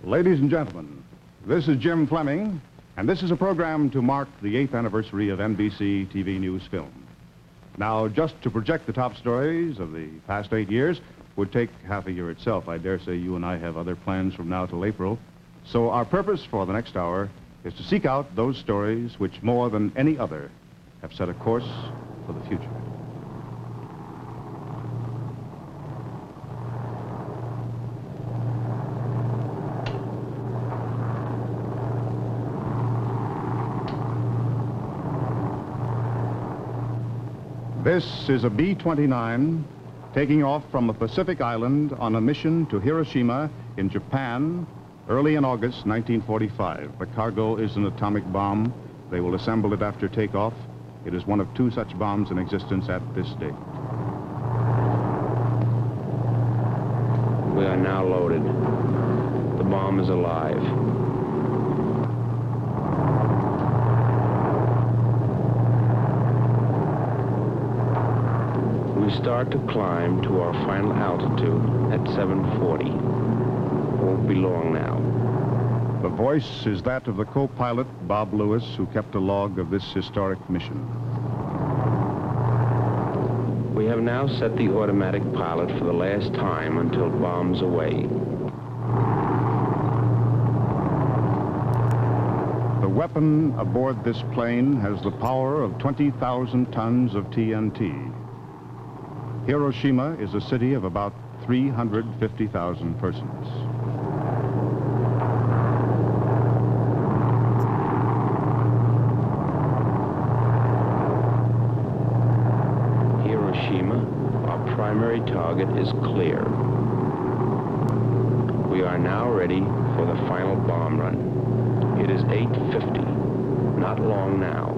Ladies and gentlemen, this is Jim Fleming, and this is a program to mark the 8th anniversary of NBC TV News Film. Now, just to project the top stories of the past 8 years would take half a year itself. I dare say you and I have other plans from now till April. So our purpose for the next hour is to seek out those stories which, more than any other, have set a course for the future. This is a B-29 taking off from a Pacific island on a mission to Hiroshima in Japan early in August 1945. The cargo is an atomic bomb. They will assemble it after takeoff. It is one of 2 such bombs in existence at this date. We are now loaded. The bomb is alive. We start to climb to our final altitude at 740. Won't be long now. The voice is that of the co-pilot, Bob Lewis, who kept a log of this historic mission. We have now set the automatic pilot for the last time until bomb's away. The weapon aboard this plane has the power of 20,000 tons of TNT. Hiroshima is a city of about 350,000 persons. Hiroshima, our primary target, is clear. We are now ready for the final bomb run. It is 8:50, not long now.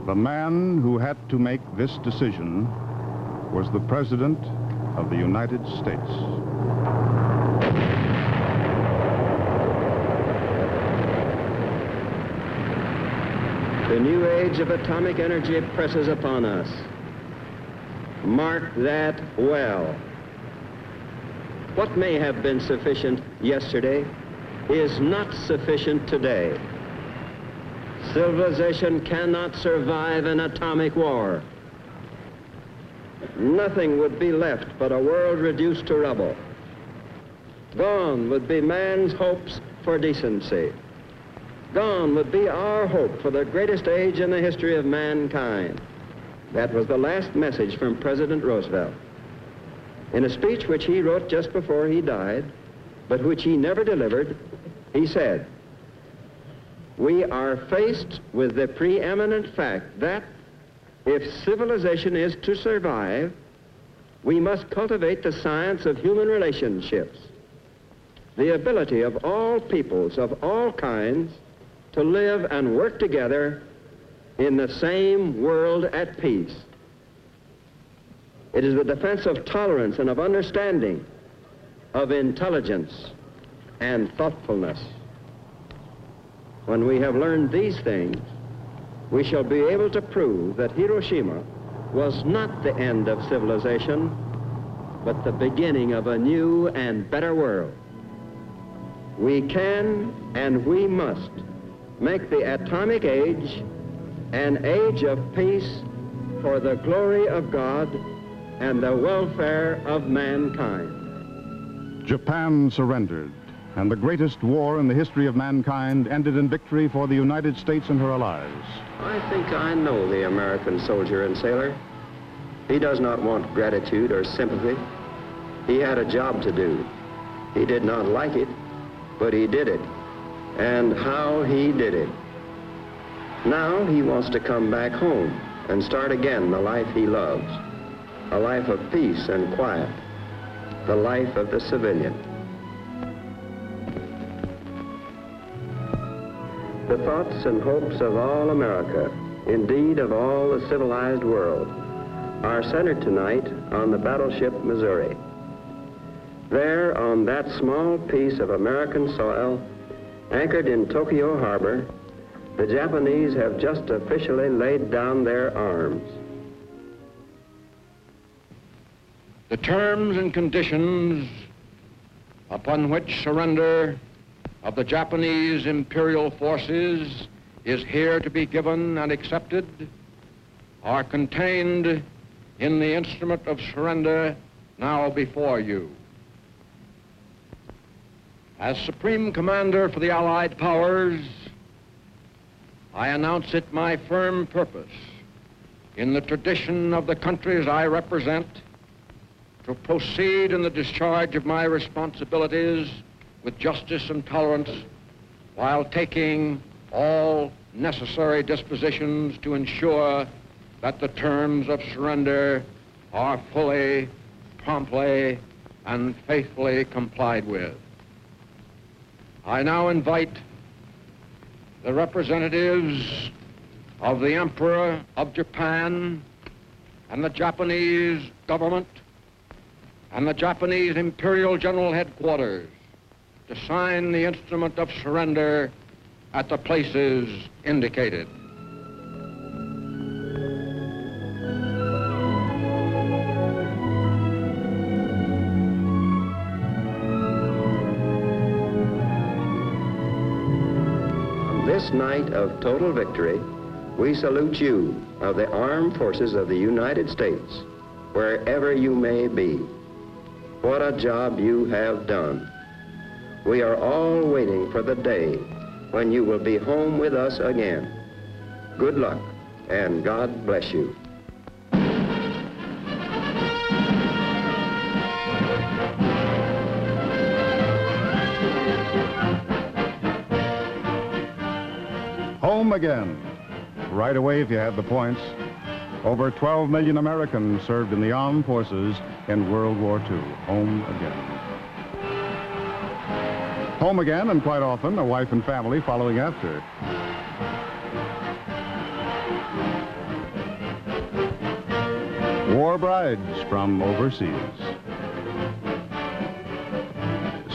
The man who had to make this decision was the President of the United States. The new age of atomic energy presses upon us. Mark that well. What may have been sufficient yesterday is not sufficient today. Civilization cannot survive an atomic war. Nothing would be left but a world reduced to rubble. Gone would be man's hopes for decency. Gone would be our hope for the greatest age in the history of mankind. That was the last message from President Roosevelt. In a speech which he wrote just before he died, but which he never delivered, he said, "We are faced with the preeminent fact that if civilization is to survive, we must cultivate the science of human relationships, the ability of all peoples of all kinds to live and work together in the same world at peace. It is the defense of tolerance and of understanding, of intelligence and thoughtfulness. When we have learned these things, we shall be able to prove that Hiroshima was not the end of civilization, but the beginning of a new and better world. We can and we must make the atomic age an age of peace for the glory of God and the welfare of mankind." Japan surrendered, and the greatest war in the history of mankind ended in victory for the United States and her allies. I think I know the American soldier and sailor. He does not want gratitude or sympathy. He had a job to do. He did not like it, but he did it. And how he did it. Now he wants to come back home and start again the life he loves. A life of peace and quiet. The life of the civilian. The thoughts and hopes of all America, indeed of all the civilized world, are centered tonight on the battleship Missouri. There, on that small piece of American soil, anchored in Tokyo Harbor, the Japanese have just officially laid down their arms. The terms and conditions upon which surrender of the Japanese imperial forces is here to be given and accepted are contained in the instrument of surrender now before you. As Supreme Commander for the Allied Powers, I announce it my firm purpose, in the tradition of the countries I represent, to proceed in the discharge of my responsibilities with justice and tolerance, while taking all necessary dispositions to ensure that the terms of surrender are fully, promptly, and faithfully complied with. I now invite the representatives of the Emperor of Japan and the Japanese government and the Japanese Imperial General Headquarters to sign the instrument of surrender at the places indicated. On this night of total victory, we salute you of the armed forces of the United States, wherever you may be. What a job you have done. We are all waiting for the day when you will be home with us again. Good luck, and God bless you. Home again. Right away if you have the points. Over 12 million Americans served in the armed forces in World War II. Home again. Home again, and quite often a wife and family following after. War brides from overseas.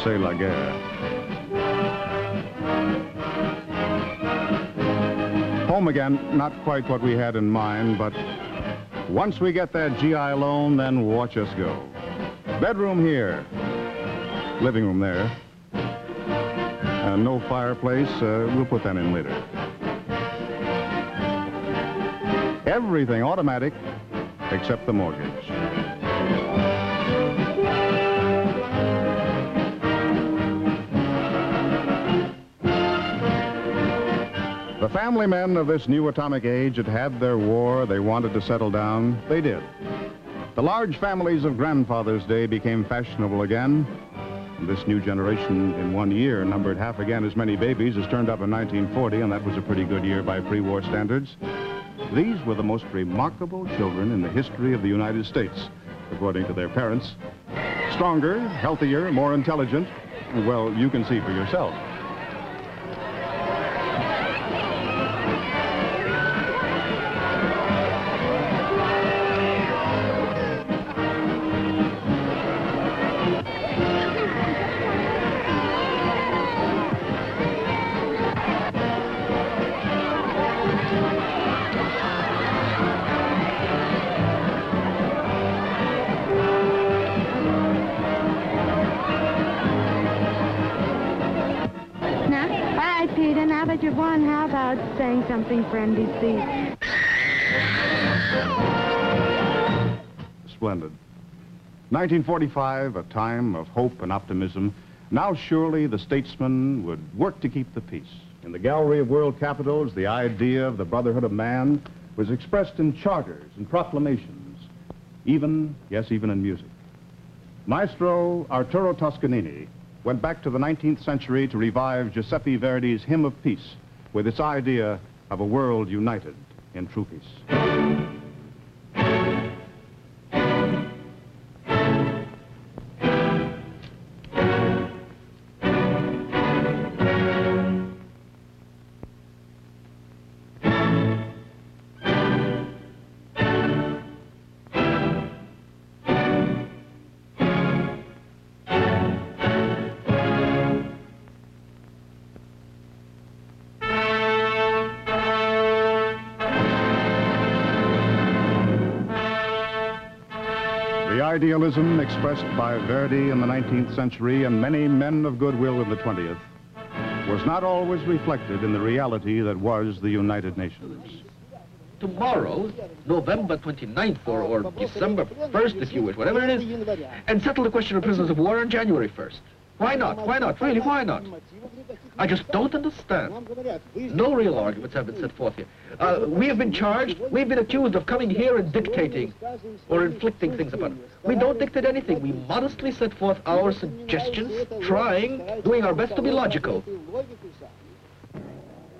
C'est la guerre. Home again, not quite what we had in mind, but once we get that GI loan, then watch us go. Bedroom here, living room there. No fireplace, we'll put that in later. Everything automatic except the mortgage. The family men of this new atomic age had had their war, they wanted to settle down, they did. The large families of grandfather's day became fashionable again. This new generation in 1 year numbered half again as many babies as turned up in 1940, and that was a pretty good year by pre-war standards. These were the most remarkable children in the history of the United States, according to their parents. Stronger, healthier, more intelligent. Well, you can see for yourself. Now that you've won, how about saying something for NBC? Splendid. 1945, a time of hope and optimism. Now surely the statesmen would work to keep the peace. In the gallery of world capitals, the idea of the brotherhood of man was expressed in charters and proclamations, even in music. Maestro Arturo Toscanini went back to the 19th century to revive Giuseppe Verdi's Hymn of Peace with its idea of a world united in true peace. idealism expressed by Verdi in the 19th century and many men of goodwill in the 20th was not always reflected in the reality that was the United Nations. Tomorrow, November 29th or December 1st, if you wish, whatever it is, and settle the question of prisoners of war on January 1st. Why not? Why not? Really, why not? I just don't understand. No real arguments have been set forth here. We have been charged, we've been accused of coming here and dictating or inflicting things upon us. We don't dictate anything. We modestly set forth our suggestions, doing our best to be logical.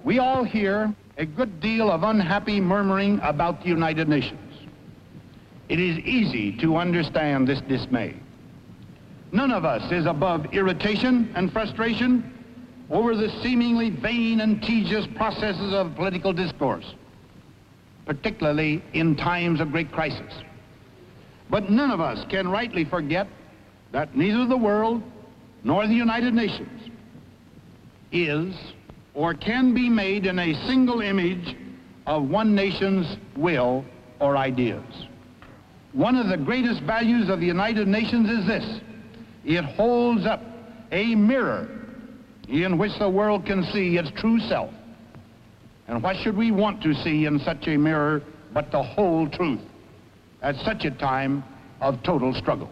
We all hear a good deal of unhappy murmuring about the United Nations. It is easy to understand this dismay. None of us is above irritation and frustration over the seemingly vain and tedious processes of political discourse, particularly in times of great crisis. But none of us can rightly forget that neither the world nor the United Nations is or can be made in a single image of one nation's will or ideas. One of the greatest values of the United Nations is this: it holds up a mirror in which the world can see its true self. And what should we want to see in such a mirror but the whole truth at such a time of total struggle?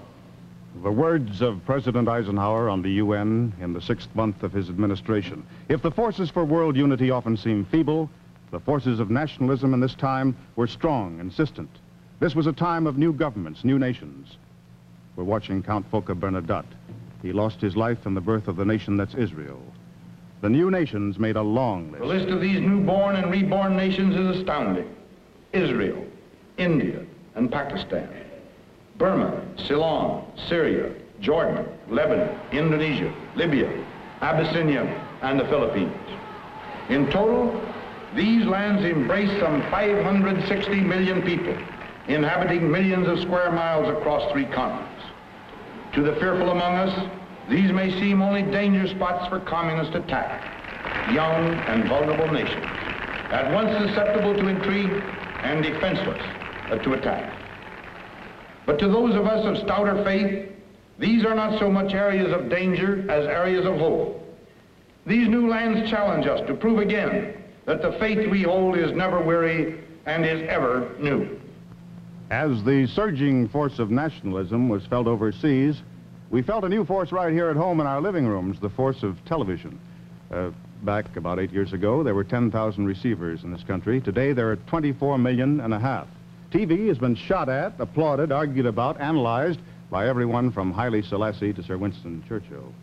The words of President Eisenhower on the UN in the 6th month of his administration. If the forces for world unity often seem feeble, the forces of nationalism in this time were strong, insistent. This was a time of new governments, new nations. We're watching Count Foka Bernadotte. He lost his life in the birth of the nation that's Israel. The new nations made a long list. The list of these newborn and reborn nations is astounding. Israel, India, and Pakistan, Burma, Ceylon, Syria, Jordan, Lebanon, Indonesia, Libya, Abyssinia, and the Philippines. In total, these lands embrace some 560 million people, inhabiting millions of square miles across 3 continents. To the fearful among us, these may seem only danger spots for communist attack. Young and vulnerable nations, at once susceptible to intrigue and defenseless to attack. But to those of us of stouter faith, these are not so much areas of danger as areas of hope. These new lands challenge us to prove again that the faith we hold is never weary and is ever new. As the surging force of nationalism was felt overseas, we felt a new force right here at home in our living rooms, the force of television. Back about 8 years ago, there were 10,000 receivers in this country. Today, there are 24.5 million. TV has been shot at, applauded, argued about, analyzed by everyone from Haile Selassie to Sir Winston Churchill.